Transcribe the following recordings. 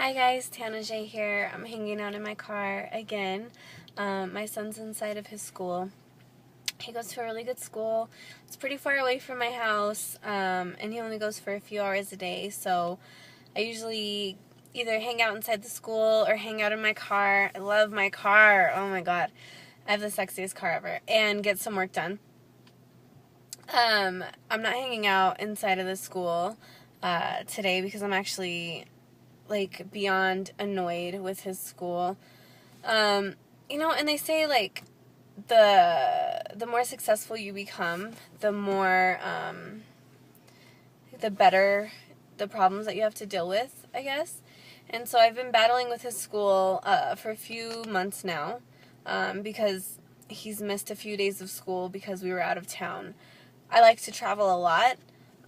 Hi guys, TanaCae here. I'm hanging out in my car again. My son's inside of his school. He goes to a really good school. It's pretty far away from my house, and he only goes for a few hours a day, so I usually either hang out inside the school or hang out in my car. I love my car. Oh my god. I have the sexiest car ever. And get some work done. I'm not hanging out inside of the school today because I'm actually beyond annoyed with his school. And they say the more successful you become, the more the better the problems that you have to deal with, I guess. And so I've been battling with his school for a few months now because he's missed a few days of school because we were out of town. I like to travel a lot.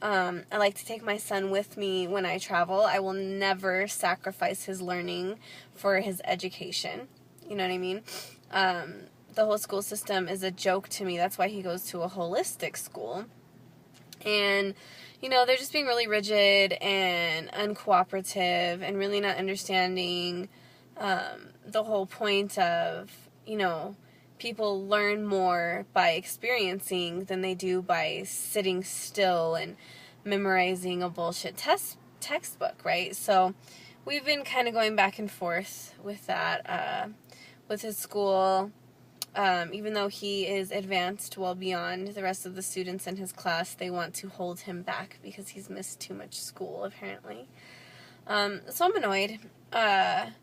I like to take my son with me when I travel. I will never sacrifice his learning for his education. You know what I mean? The whole school system is a joke to me. That's why he goes to a holistic school. And, they're just being really rigid and uncooperative and really not understanding the whole point of, people learn more by experiencing than they do by sitting still and memorizing a bullshit textbook, right? So we've been kind of going back and forth with that, with his school. Even though he is advanced well beyond the rest of the students in his class, they want to hold him back because he's missed too much school, apparently. So I'm annoyed. And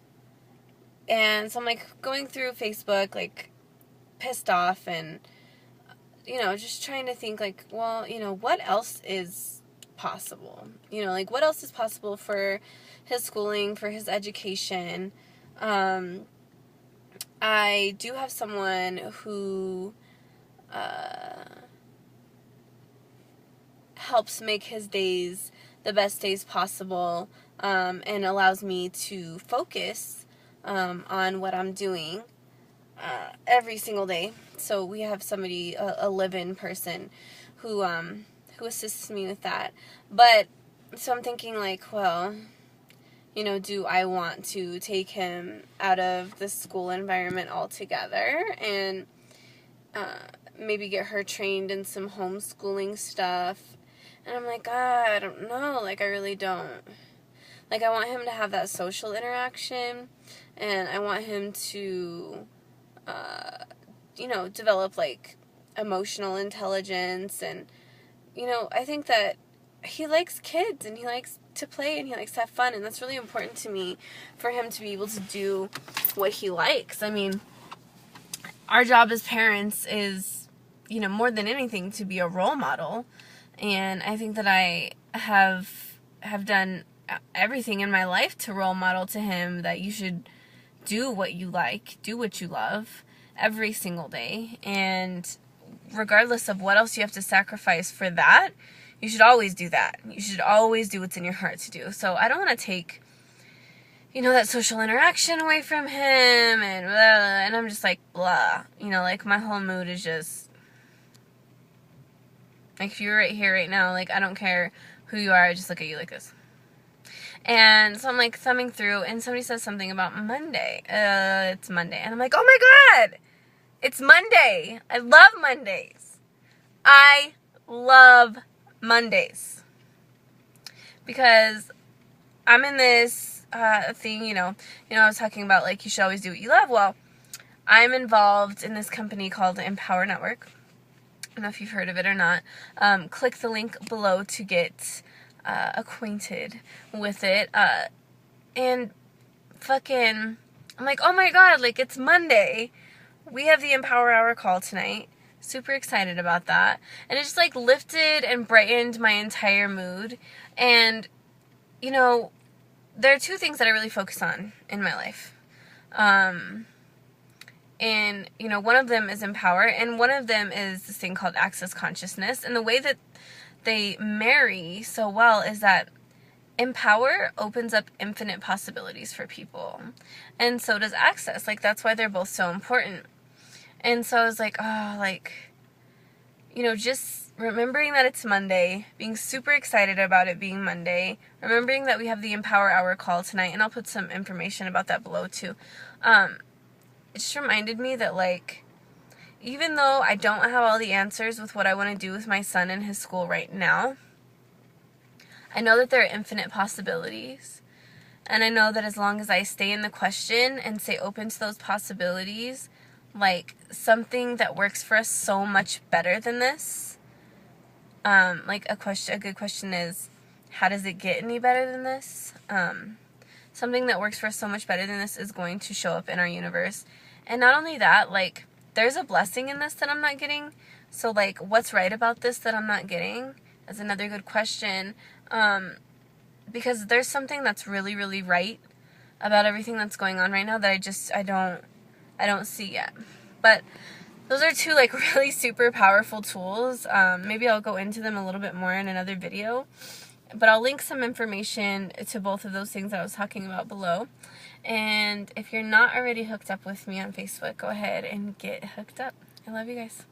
so I'm going through Facebook, pissed off and, just trying to think what else is possible? What else is possible for his schooling, for his education? I do have someone who helps make his days the best days possible and allows me to focus on what I'm doing every single day. So we have somebody, a live-in person who assists me with that. But so I'm thinking do I want to take him out of the school environment altogether and maybe get her trained in some homeschooling stuff? And I'm I don't know. I really don't. I want him to have that social interaction, and I want him to develop emotional intelligence, and I think that he likes kids and he likes to play and he likes to have fun, and that's really important to me for him to be able to do what he likes. I mean, our job as parents is, more than anything, to be a role model, and I think that I have done everything in my life to role model to him that you should do what you like, do what you love every single day, and regardless of what else you have to sacrifice for that, you should always do that. You should always do what's in your heart to do. So I don't want to take, that social interaction away from him and blah, and I'm just blah. My whole mood is just, if you're right here right now, I don't care who you are, I just look at you like this. And so I'm thumbing through, and somebody says something about Monday. It's Monday. And I'm oh my god! It's Monday! I love Mondays. I love Mondays. Because I'm in this thing, I was talking about you should always do what you love. Well, I'm involved in this company called Empower Network. I don't know if you've heard of it or not. Click the link below to get acquainted with it. And fucking, I'm oh my god, it's Monday. We have the Empower Hour call tonight. Super excited about that. And it just lifted and brightened my entire mood. And, there are two things that I really focus on in my life. And, one of them is empower, and one of them is this thing called access consciousness. And the way that they marry so well is that empower opens up infinite possibilities for people. And so does access. That's why they're both so important. And so I was just remembering that it's Monday, being super excited about it being Monday, remembering that we have the Empower Hour call tonight, and I'll put some information about that below too. It just reminded me that, like, even though I don't have all the answers with what I want to do with my son in his school right now, I know that there are infinite possibilities. And I know that as long as I stay in the question and stay open to those possibilities, like, something that works for us so much better than this, like, a good question is, how does it get any better than this? Something that works for us so much better than this is going to show up in our universe. And not only that, like, there's a blessing in this that I'm not getting. So, like, what's right about this that I'm not getting is another good question. Because there's something that's really, really right about everything that's going on right now that I don't see yet. But those are two, like, really super powerful tools. Maybe I'll go into them a little bit more in another video. But I'll link some information to both of those things that I was talking about below. And if you're not already hooked up with me on Facebook, go ahead and get hooked up. I love you guys.